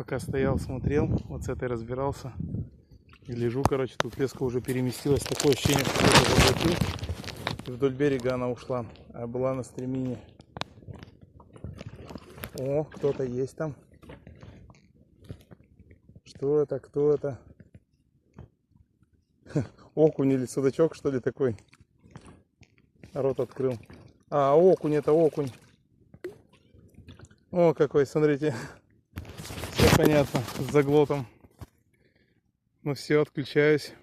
пока стоял, смотрел, вот с этой разбирался. И лежу, короче, тут леска уже переместилась. Такое ощущение, что кто-то заблокил. И вдоль берега она ушла, а была на стремине. О, кто-то есть там. Что это, кто это? Окунь или судачок, что ли, такой? Рот открыл. А, окунь, это окунь. О, какой, смотрите. Все понятно, с заглотом. Ну все, отключаюсь.